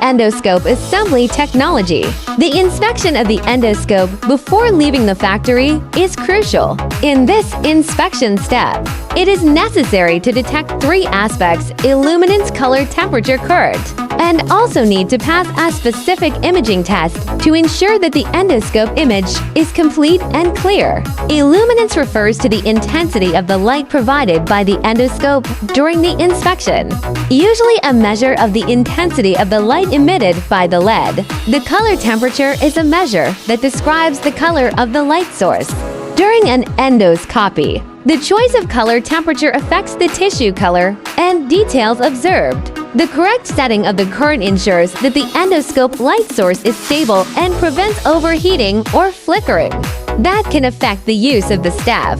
endoscope assembly technology. The inspection of the endoscope before leaving the factory is crucial. In this inspection step, it is necessary to detect three aspects: illuminance, color, temperature, current, and also need to pass a specific imaging test to ensure that the endoscope image is complete and clear. Illuminance refers to the intensity of the light provided by the endoscope during the inspection, usually a measure of the intensity of the light emitted by the lead. The color temperature is a measure that describes the color of the light source. During an endoscopy, the choice of color temperature affects the tissue color and details observed. The correct setting of the current ensures that the endoscope light source is stable and prevents overheating or flickering. That can affect the use of the staff.